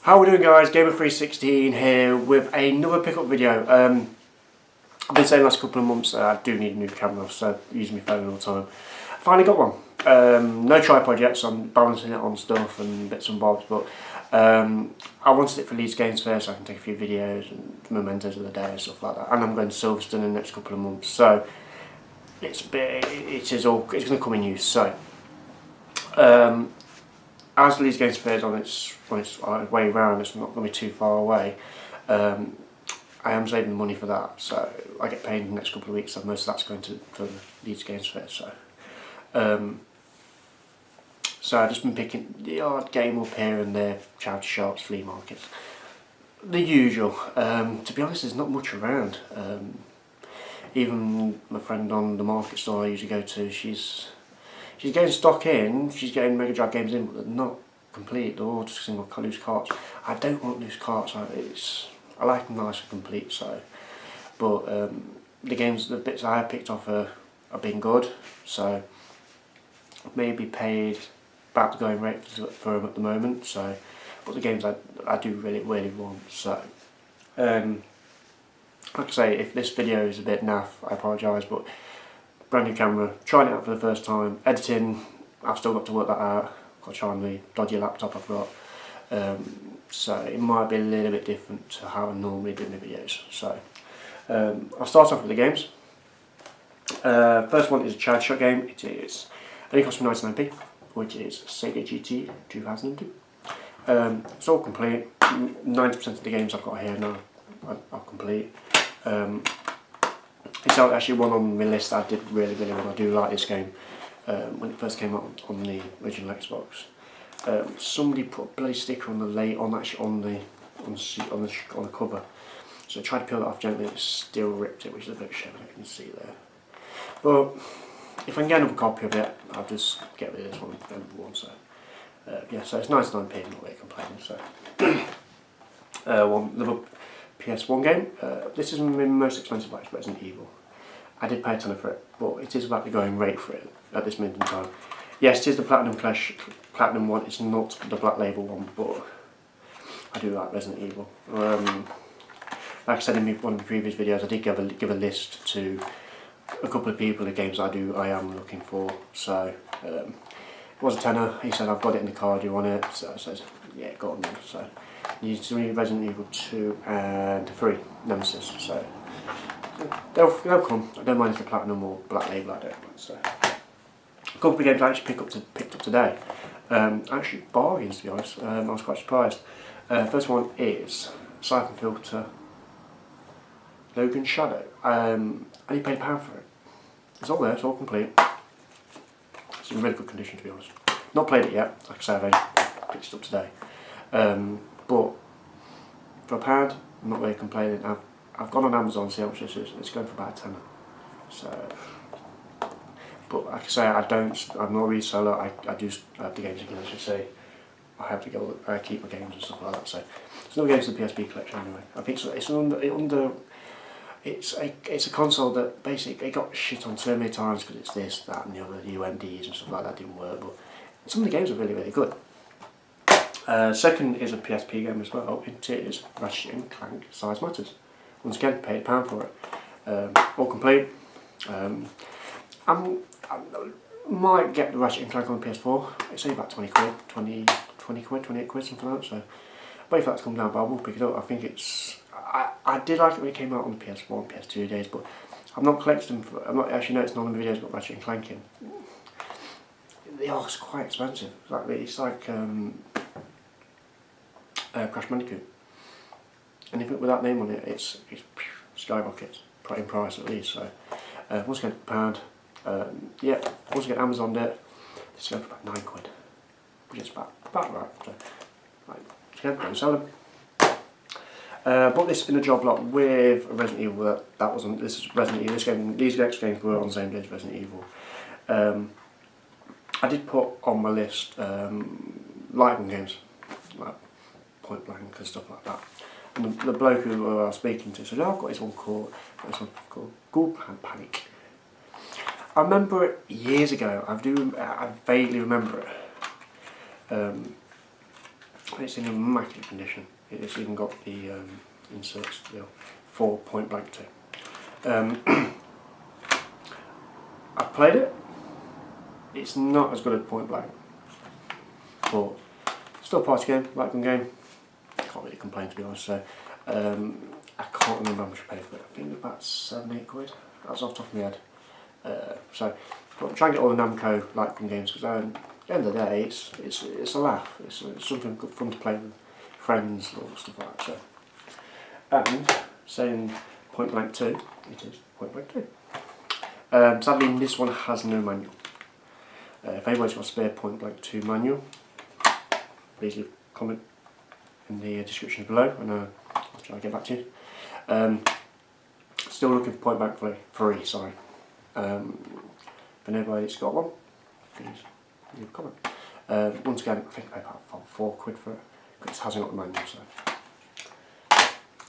How we doing, guys? Gamer316 here with another pickup video. I've been saying the last couple of months I do need a new camera, so I use my phone all the time. I finally got one. No tripod yet, so I'm balancing it on stuff and bits and bobs, but I wanted it for Leeds Games Fair so I can take a few videos and mementos of the day and stuff like that. And I'm going to Silverstone in the next couple of months, so it's going to come in use. So as the Leeds Games Fair is on its way round, it's not going to be too far away. I am saving money for that, so I get paid in the next couple of weeks, so most of that's going for the Leeds Games Fair. So I've just been picking the odd game up here and there, charity shops, flea markets, the usual. To be honest, there's not much around. Even my friend on the market store I usually go to, she's getting stock in, she's getting Mega Drive games in, but they're not complete, they're all just single loose carts. I don't want loose carts, I like them nice and complete, so. But the bits I have picked off have been good, so maybe paid about the going rate for them at the moment, so. But the games I do really want, so. Like I say, if this video is a bit naff, I apologise, but brand new camera, trying it out for the first time, editing, I've still got to work that out, got to try on the dodgy laptop I've got, so it might be a little bit different to how I normally do my videos. So I'll start off with the games. First one is a charity shot game. It only cost me 99p, which is Sega GT 2002. It's all complete. 90% of the games I've got here now are complete. It's actually one on my list I did really want. I do like this game. When it first came out on the original Xbox, somebody put a bloody sticker on the cover. So I tried to peel it off gently, and it still ripped it, which is a bit of a shame. I can see there. But if I can get another copy of it, I'll just get rid of this one. So yeah, so it's 99p. I'm not really complaining. So another PS1 game. This is my most expensive by Resident Evil. I did pay a ton for it, but it is about the going rate for it at this minute in time. Yes, it is the Platinum one, it's not the Black Label one, but I do like Resident Evil. Like I said in one of the previous videos, I did give a list to a couple of people of games I am looking for. So it was a tenner. He said, I've got it in the car, do you want it? So I said, yeah, go on then. So you need to read Resident Evil 2 and 3, Nemesis. So they'll come. I don't mind if they're Platinum or Black Label, I don't mind. So a couple of games I actually picked up today. Actually bargains, to be honest. I was quite surprised. First one is Siphon Filter Logan Shadow. I only paid £1 for it. It's all there, it's all complete. It's in really good condition, to be honest. Not played it yet, like I say, I've only picked it up today. But for £1, I'm not really complaining. I've gone on Amazon to see how much this is. It's going for about a tenner. So, but like I say, I'm not a reseller. I do have the games again, as you say. I have to go. I keep my games and stuff like that. So there's no games in the PSP collection anyway. I think it's a console that basically it got shit on so many times because it's this, that, and the other UMDs and stuff like that didn't work. But some of the games are really good. Second is a PSP game as well. It is Ratchet and Clank Size Matters. Once again, paid £1 for it. All complete. I might get the Ratchet and Clank on the PS4. It's only about 20 quid, 28 quid, something like that. So wait for that to come down, but I will pick it up. I think I did like it when it came out on the PS4 and PS2 days, but I'm not collecting them. I'm not actually noticing on the videos got Ratchet and Clank in. They are quite expensive. It's like Crash Bandicoot. Anything with that name on it, it's skyrockets in price at least. So once again, £1. Yeah, once again, Amazon it. It's going for about 9 quid, which is about right. So, right, again, don't sell them. Bought this in a job lot with Resident Evil. This is Resident Evil. These next games were on the same day as Resident Evil. I did put on my list light gun games, like Point Blank and stuff like that. And the bloke who I was speaking to said, "Oh, I've got this one called Ghouls Panic." I remember it years ago. I vaguely remember it. It's in immaculate condition. It's even got the inserts still for Point Blank 2. I've played it. It's not as good as Point Blank, but still a party game, light gun game. Can't really complain, to be honest. So I can't remember how much I paid for it. I think it was about £7-8. That's off the top of my head. So I'm trying to get all the Namco light gun games because at the end of the day, it's a laugh. It's something good fun to play with friends or stuff like that. So, and saying Point Blank 2, it is Point Blank 2. Sadly, this one has no manual. If anybody's got a spare Point Blank 2 manual, please leave a comment in the description below, and I'll try to get back to you. Still looking for Point Blank free. Sorry. If anybody's got one, please leave a comment. Once again, I think I paid about £4 for it because it hasn't got the manual.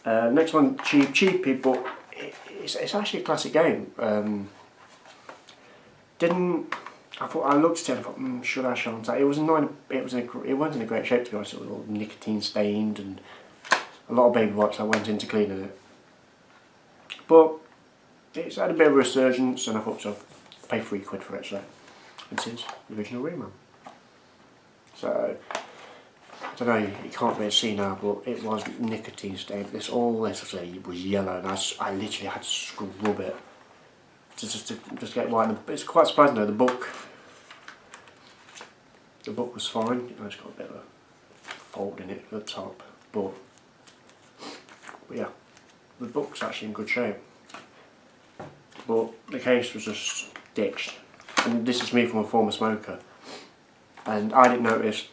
So next one, cheapy, but it's actually a classic game. I looked at it and thought, should I, shan't I? It wasn't in a great shape, to be honest. It was all nicotine stained and a lot of baby wipes I went into cleaning it. But it's had a bit of a resurgence, and I thought so. I paid £3 for it, so it's his original Rayman. So I don't know, you can't really see now, but it was nicotine stained. This was yellow, and I literally had to scrub it just to get white. It's quite surprising though. The book was fine. I just got a bit of a fold in it at the top, but yeah, the book's actually in good shape. But the case was just ditched, and this is me from a former smoker, and I didn't notice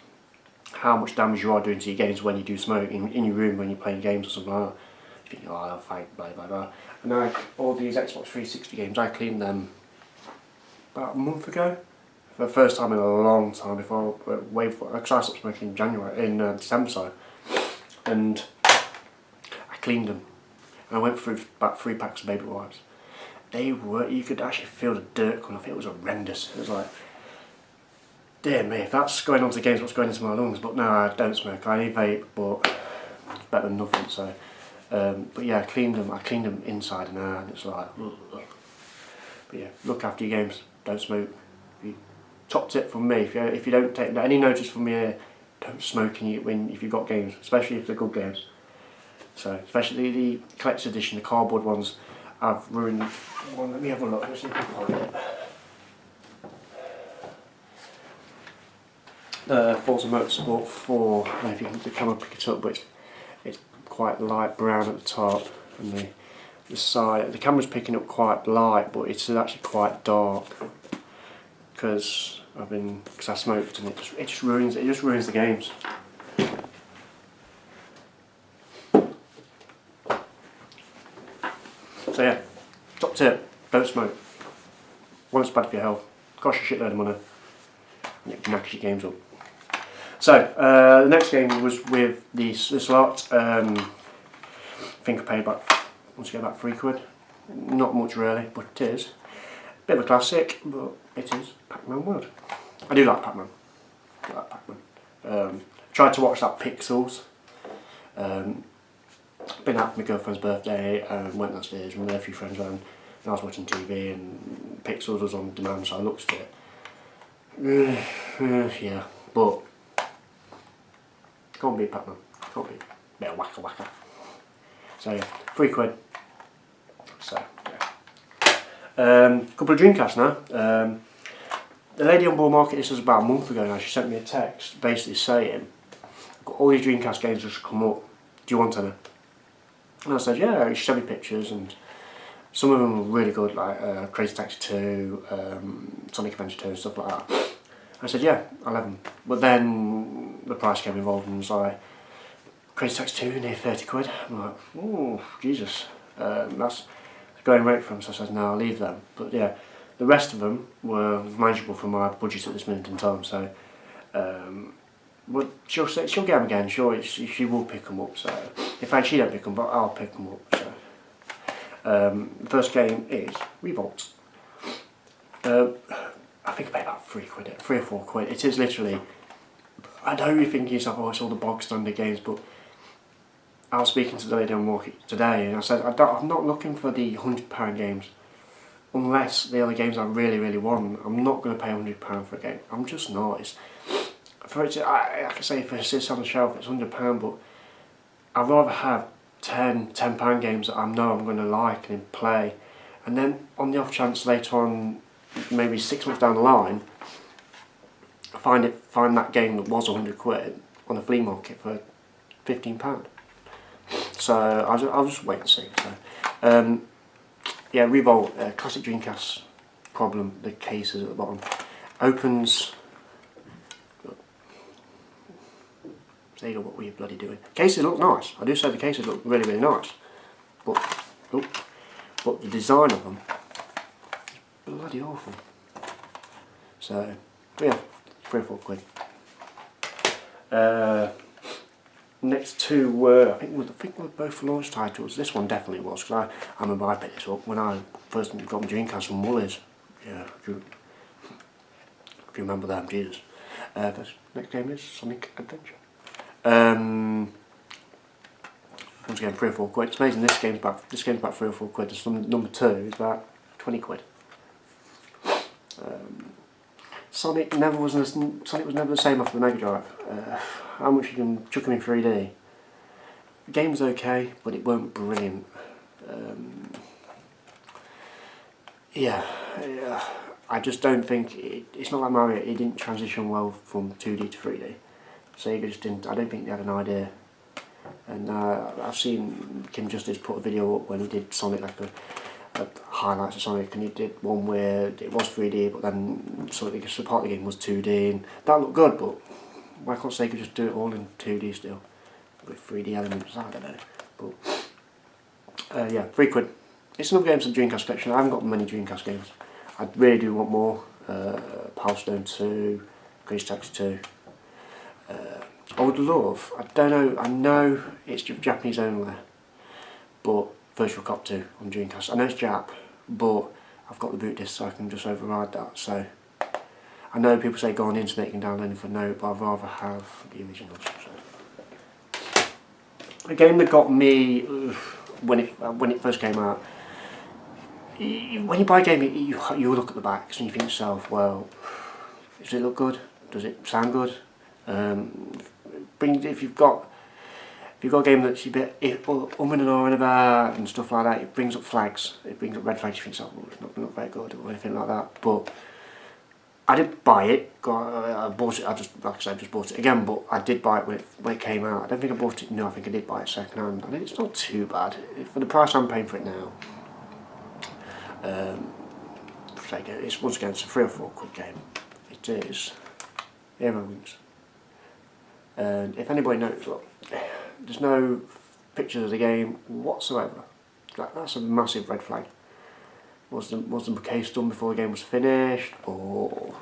how much damage you are doing to your games when you do smoke in your room when you're playing games or something like that. You think, oh, I'll fight, blah blah blah. And all these Xbox 360 games, I cleaned them about a month ago, for the first time in a long time. Because I stopped smoking in December, sorry, and I cleaned them. And I went through about 3 packs of baby wipes. You could actually feel the dirt coming off. It was horrendous. It was like, dear me, if that's going on to games, what's going into my lungs? But no, I don't smoke. I vape, but it's better than nothing. So, but yeah, I cleaned them inside and out, and it's like, ugh. But yeah, look after your games. Don't smoke. Top tip from me: if you don't take any notice from me here, don't smoke if you've got games, especially if they're good games. So, especially the collector's edition, the cardboard ones. I've ruined one. Let me have a look. Let's see if I can find it. Forza Motorsport 4. I don't know if you can the camera pick it up, but it's quite light brown at the top, and the side. The camera's picking up quite light, but it's actually quite dark because I smoked, and it just ruins the games. So yeah, top tip, don't smoke. One, it's bad for your health, costs you a shitload of money, and it knackers your games up. So, the next game was with this lot. I think I paid about £3. Not much really, but it is. Bit of a classic, but it is Pac-Man World. I do like Pac-Man. I like Pac-Man. Tried to watch that Pixels. Been out for my girlfriend's birthday and went downstairs with a few friends around, and I was watching TV and Pixels was on demand, so I looked at it. Yeah, but can't beat Pac-Man. Can't beat. Bit of wacka. So yeah, £3. So yeah. Couple of Dreamcasts now. The lady on Bull Market, this was about a month ago now, she sent me a text basically saying, got all these Dreamcast games just come up, do you want any? And I said, yeah. She sent me pictures, and some of them were really good, like Crazy Taxi 2, Sonic Adventure 2, stuff like that. I said, yeah, I'll have them. But then the price came involved, and it was like, Crazy Taxi 2, near £30. I'm like, oh, Jesus. That's the going rate for them, so I said, no, I'll leave them. But yeah, the rest of them were manageable for my budget at this moment in time, so but she'll get them again. She will pick them up. So in fact, she don't pick them, but I'll pick them up. So the first game is Revolt. I think I paid about £3 or £4. It is literally I know you're thinking to yourself, oh, it's all the bog standard games, but I was speaking to the lady on Walkie today, and I said, I'm not looking for the £100 games, unless the other games I really, really want. I'm not going to pay £100 for a game. I'm just not. It's, for it to, I can say if it sits on the shelf, it's £100, but I'd rather have £10 games that I know I'm going to like and play, and then on the off chance later on, maybe 6 months down the line, find that game that was £100 on the flea market for £15. So I'll just wait and see. So, yeah, Revolt, classic Dreamcast problem. The cases at the bottom opens. Sega, what were you bloody doing? Cases look nice. I do say the cases look really, really nice, but the design of them is bloody awful. So yeah, £3 or £4. Next two were, I think were both launch titles. This one definitely was, because I remember I picked this up when I first got my Dreamcast from Woolies. Yeah, if you remember that, Jesus. Next game is Sonic Adventure. Once again, £3 or £4. It's amazing. This game's about £3 or £4. This number 2 is about £20. Sonic was never the same off the Mega Drive. How much you can chuck him in 3D. The game's okay, but it weren't brilliant. Yeah, I just don't think it's not like Mario. It didn't transition well from 2D to 3D. Sega just didn't. I don't think they had an idea. And I've seen Kim Justice put a video up when he did Sonic, like a highlights of Sonic, and he did one where it was 3D, but then sort of part of the game was 2D, and that looked good. But why can't Sega just do it all in 2D still with 3D elements? I don't know. But yeah, £3. It's another game for the Dreamcast collection. I haven't got many Dreamcast games. I really do want more. Power Stone 2, Crazy Taxi 2. I would love, I know it's Japanese only, but Virtual Cop 2 on Dreamcast. I know it's Jap, but I've got the boot disc, so I can just override that. So I know people say go on the internet, you can download it for no, but I'd rather have the originals. So. A game that got me when it first came out. When you buy a game, you look at the backs and you think to yourself, well, does it look good? Does it sound good? If you've got a game that's a bit and ahhing about and stuff like that, it brings up flags. It brings up red flags. You think, oh, it's not very good or anything like that. But I did buy it. I bought it. Like I said, I just bought it again. But I did buy it when it came out. I don't think I bought it. No, I think I did buy it second hand. I think it's not too bad for the price I'm paying for it now. It's once again, it's a £3 or £4 game. It is Hero Wings. And if anybody knows, look, there's no pictures of the game whatsoever. That's a massive red flag. Was the case done before the game was finished, or?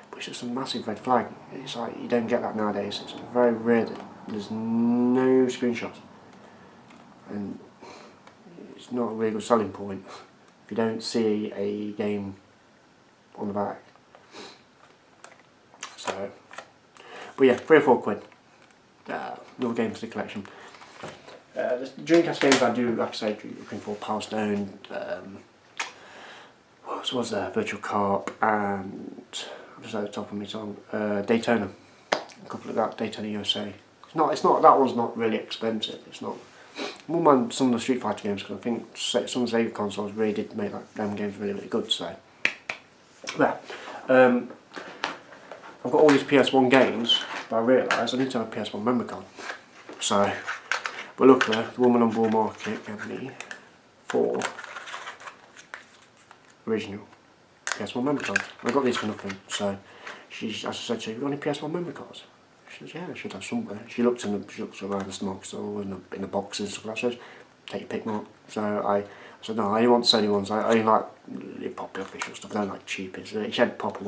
But it's just a massive red flag. It's like you don't get that nowadays. It's very rare that there's no screenshots, and it's not a really good selling point if you don't see a game on the back. So. But yeah, £3 or £4. Another game for the collection. The Dreamcast games I do, like I say, looking for Power Stone, what was there? Virtual Cop, and just at the top of my tongue, Daytona. A couple of that, Daytona USA. It's not. That one's not really expensive. It's not. I wouldn't mind some of the Street Fighter games because I think some of the Sega consoles really did make them games really, really good. So, yeah. I've got all these PS1 games, but I realised I need to have a PS1 memory card. So, but luckily, the woman on Bull Market gave me 4 original PS1 memory cards. I got these for nothing. So, I said to her, "You got any PS1 memory cards?" She says, "Yeah, I should have somewhere." She looked around the small store in the boxes and stuff like that. She says, "Take your pick, Mark." So I said, "No, I only want Sony ones. I only like the proper official stuff. I don't like cheapies." She had proper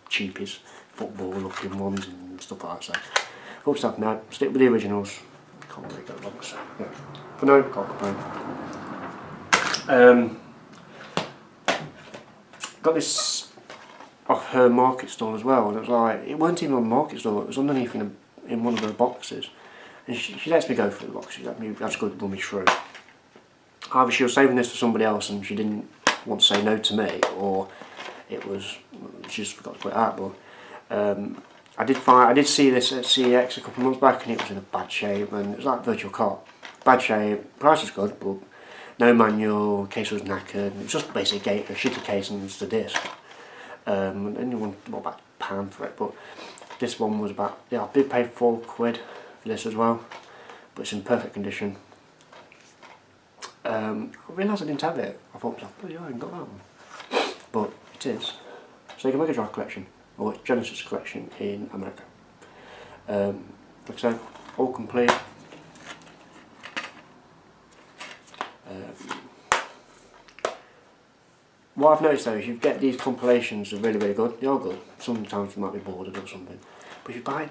cheapies, football looking ones and stuff like that. So, hope stuff. No, stick with the originals. Can't really go wrong. So, yeah. But no, can't complain. Got this off her market stall as well, and it was like, it weren't even on the market stall, it was underneath in one of the boxes, and she lets me go through the box. She let me just go run me through. Either she was saving this for somebody else and she didn't want to say no to me, or it was she just forgot to put it out. But I did see this at CEX a couple of months back, and it was in a bad shape, and it was like Virtual Cop, bad shape. Price was good, but no manual, case was knackered. It was just basically a shitty case and just a disc. And you want about £1 for it, but this one was about, yeah, I did pay £4 for this as well, but it's in perfect condition. I realised I didn't have it. I thought, bloody hell, I haven't got that one, but it is. Sega Mega Drive collection, or Genesis collection in America. Like I said, all complete. What I've noticed though is you get these compilations are really good. They are good. Sometimes you might be bored or something. But if you buy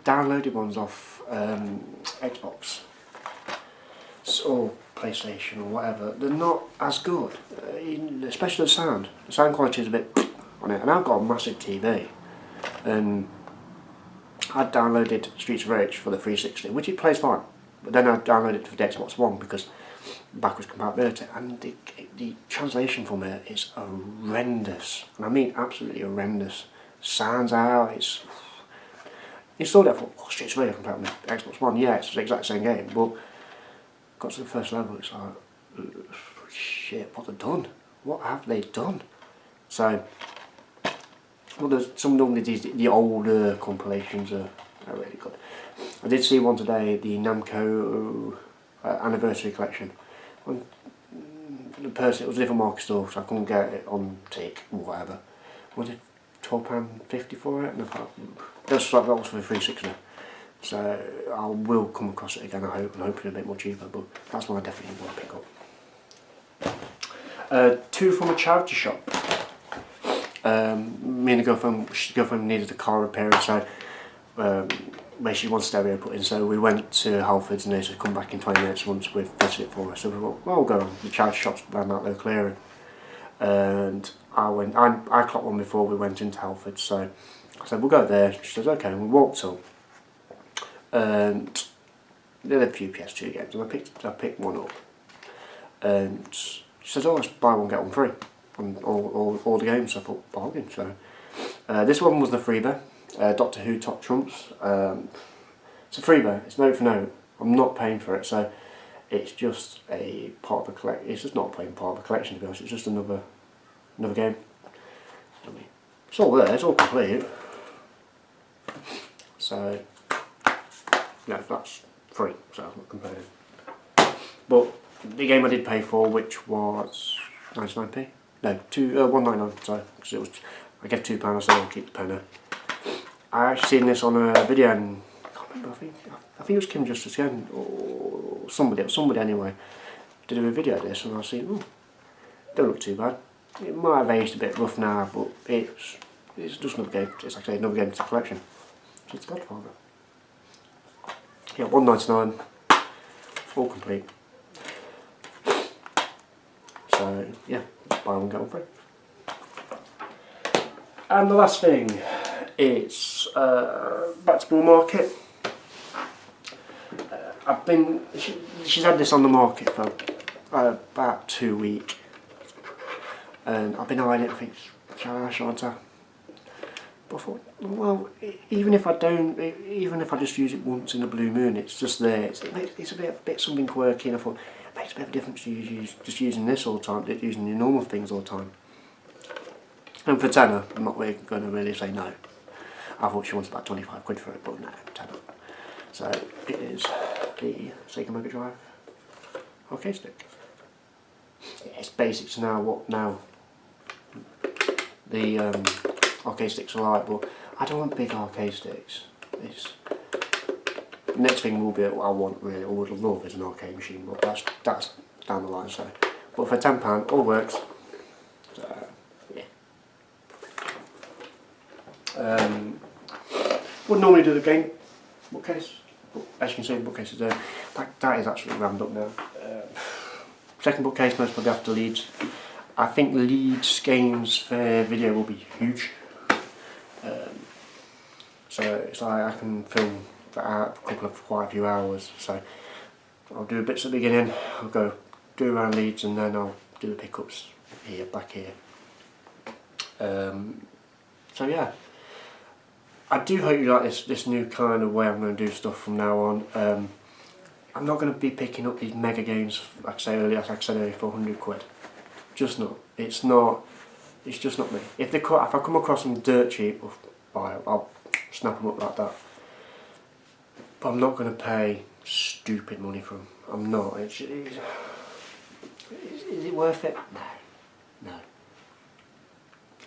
downloaded ones off Xbox or PlayStation or whatever, they're not as good. Especially the sound. The sound quality is a bit on it. And I've got a massive TV. And I downloaded Streets of Rage for the 360, which it plays fine. But then I downloaded it for the Xbox One because backwards compatibility, and the translation from it is horrendous, and I mean absolutely horrendous. Sounds out, it's installed it for Streets of Rage compatible with Xbox One. Yeah, it's the exact same game, but got to the first level, it's like, shit, what have they done? What have they done? So, well, there's some normally the older compilations are really good. I did see one today, the Namco anniversary collection. The person, it was a different market store, so I couldn't get it on tick or whatever. Was it £12.50 for it? And I thought, that was for the 360. So I will come across it again, I hope, and hopefully a bit more cheaper, but that's one I definitely want to pick up. Two from a charity shop. Me and the girlfriend needed a car repairing, so basically one stereo put in, so we went to Halfords and they said come back in 20 minutes once we've fitted it for us. So we thought, well, we'll go on. The charity shop's around that local area. And I clocked one before we went into Halfords, so I said, we'll go there. She says, okay, and we walked up. And there were a few PS2 games, and I picked one up. And she says, oh, let's buy one, get one free on all the games. So I thought, bargain. So this one was the freebie. Doctor Who Top Trumps. It's a freebie, it's note for note. I'm not paying for it, so it's just a part of a collection. It's just not playing part of a collection, to be honest. It's just another game. I mean, it's all there, it's all complete. So yeah, that's free, so I'm not complaining. But the game I did pay for, which was 99p, no, 1.99. Sorry, because it was, I gave £2. I said I'll keep the penny. I actually seen this on a video, and I can't remember, I think it was Kim Justice again, or somebody anyway, did a video of this, and I seen, oh, don't look too bad. It might have aged a bit rough now, but it's just another game. It's actually another game to collection. So it's Godfather. Yeah, £1.99, all complete. So yeah, buy one get one free. And the last thing. It's back to Bull Market. She's had this on the market for about 2 weeks, and I've been eyeing it. I think, shan't I? But I thought, well, even if I just use it once in a blue moon, it's just there. It's a bit something quirky, and I thought it makes a bit of a difference to just using this all the time, using your normal things all the time. And for tenner, I'm not really going to really say no. I thought she wanted about 25 quid for it, but no, tenner. So it is the Sega Mega Drive arcade stick. It's basics now. What now? The arcade sticks are like, but I don't want big arcade sticks. The next thing will be what I want really, or would love, is an arcade machine, but that's down the line. So, but for £10, all works. So yeah. Wouldn't normally do the game bookcase, but as you can see, the bookcase is there. That is absolutely rammed up now. Second bookcase most probably after Leeds. I think Leeds Games Fair video will be huge. so it's like I can film for quite a few hours. So I'll do bits at the beginning, I'll go do around Leeds, and then I'll do the pickups here, back here. So yeah, I do hope you like this new kind of way I'm going to do stuff from now on. I'm not going to be picking up these mega games, like I said earlier, for 100 quid. Just not. It's not. It's just not me. If I come across them dirt cheap, I'll snap them up like that. But I'm not going to pay stupid money for them. I'm not. Is it worth it? No.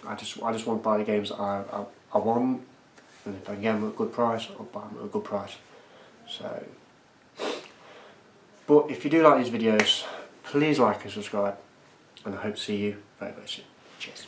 I just want to buy the games that I want, and if I can get them at a good price, I'll buy them at a good price. So, but if you do like these videos, please like and subscribe, and I hope to see you very, very soon. Cheers.